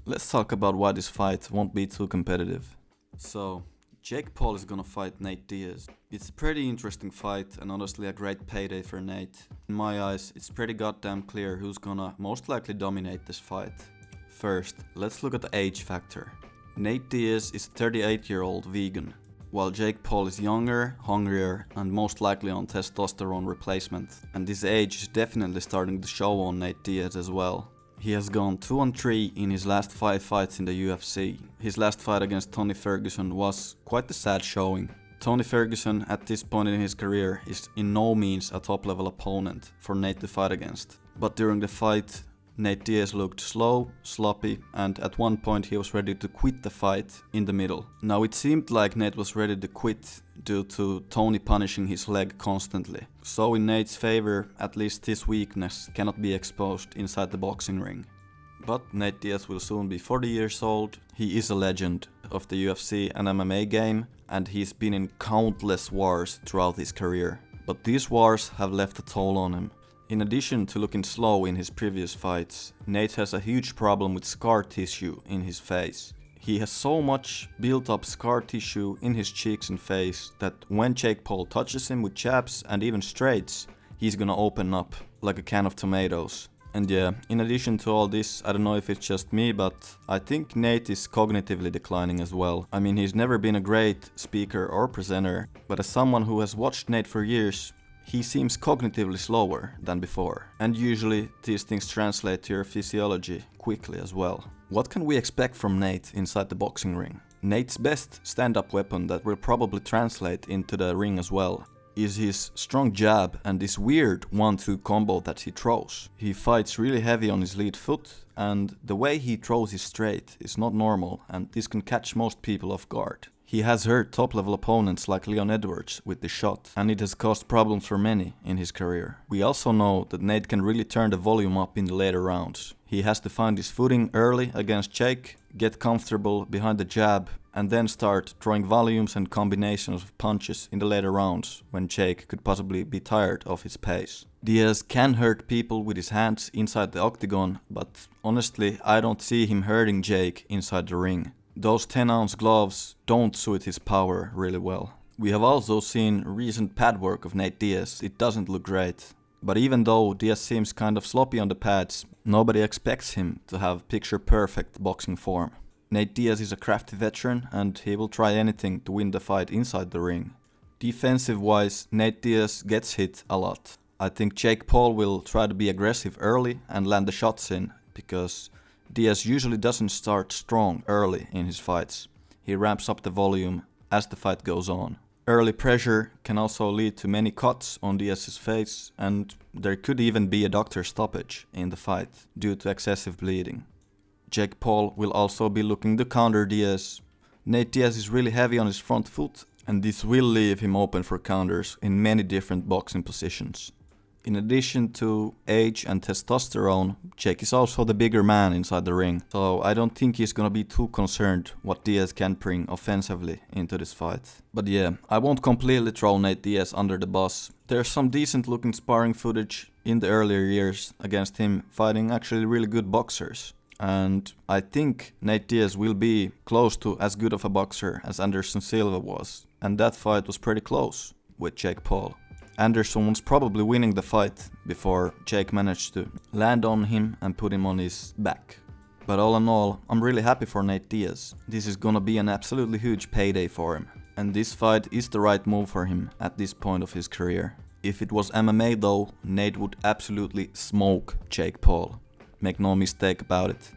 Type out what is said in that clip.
Let's talk about why this fight won't be too competitive. So, Jake Paul is gonna fight Nate Diaz. It's a pretty interesting fight and honestly a great payday for Nate. In my eyes, it's pretty goddamn clear who's gonna most likely dominate this fight. First, let's look at the age factor. Nate Diaz is a 38-year-old vegan, while Jake Paul is younger, hungrier, and most likely on testosterone replacement. And this age is definitely starting to show on Nate Diaz as well. He has gone 2-3 in his last 5 fights in the UFC. His last fight against Tony Ferguson was quite a sad showing. Tony Ferguson at this point in his career is in no means a top level opponent for Nate to fight against. But during the fight, Nate Diaz looked slow, sloppy, and at one point he was ready to quit the fight in the middle. Now it seemed like Nate was ready to quit due to Tony punishing his leg constantly. So in Nate's favor, at least his weakness cannot be exposed inside the boxing ring. But Nate Diaz will soon be 40 years old. He is a legend of the UFC and MMA game, and he's been in countless wars throughout his career. But these wars have left a toll on him. In addition to looking slow in his previous fights, Nate has a huge problem with scar tissue in his face. He has so much built up scar tissue in his cheeks and face that when Jake Paul touches him with jabs and even straights, he's gonna open up like a can of tomatoes. And yeah, in addition to all this, I don't know if it's just me, but I think Nate is cognitively declining as well. I mean, he's never been a great speaker or presenter, but as someone who has watched Nate for years, he seems cognitively slower than before, and usually these things translate to your physiology quickly as well. What can we expect from Nate inside the boxing ring? Nate's best stand-up weapon that will probably translate into the ring as well is his strong jab and this weird 1-2 combo that he throws. He fights really heavy on his lead foot, and the way he throws is straight is not normal, and this can catch most people off guard. He has hurt top-level opponents like Leon Edwards with this shot, and it has caused problems for many in his career. We also know that Nate can really turn the volume up in the later rounds. He has to find his footing early against Jake, get comfortable behind the jab, and then start throwing volumes and combinations of punches in the later rounds when Jake could possibly be tired of his pace. Diaz can hurt people with his hands inside the octagon, but honestly I don't see him hurting Jake inside the ring. Those 10-ounce gloves don't suit his power really well. We have also seen recent pad work of Nate Diaz. It doesn't look great. But even though Diaz seems kind of sloppy on the pads, nobody expects him to have picture-perfect boxing form. Nate Diaz is a crafty veteran and he will try anything to win the fight inside the ring. Defensive-wise, Nate Diaz gets hit a lot. I think Jake Paul will try to be aggressive early and land the shots in, because Diaz usually doesn't start strong early in his fights. He ramps up the volume as the fight goes on. Early pressure can also lead to many cuts on Diaz's face, and there could even be a doctor stoppage in the fight due to excessive bleeding. Jake Paul will also be looking to counter Diaz. Nate Diaz is really heavy on his front foot, and this will leave him open for counters in many different boxing positions. In addition to age and testosterone, Jake is also the bigger man inside the ring, so I don't think he's gonna be too concerned what Diaz can bring offensively into this fight. But yeah, I won't completely throw Nate Diaz under the bus. There's some decent looking sparring footage in the earlier years against him fighting actually really good boxers. And I think Nate Diaz will be close to as good of a boxer as Anderson Silva was. And that fight was pretty close with Jake Paul. Anderson was probably winning the fight before Jake managed to land on him and put him on his back. But all in all, I'm really happy for Nate Diaz. This is gonna be an absolutely huge payday for him. And this fight is the right move for him at this point of his career. If it was MMA though, Nate would absolutely smoke Jake Paul. Make no mistake about it.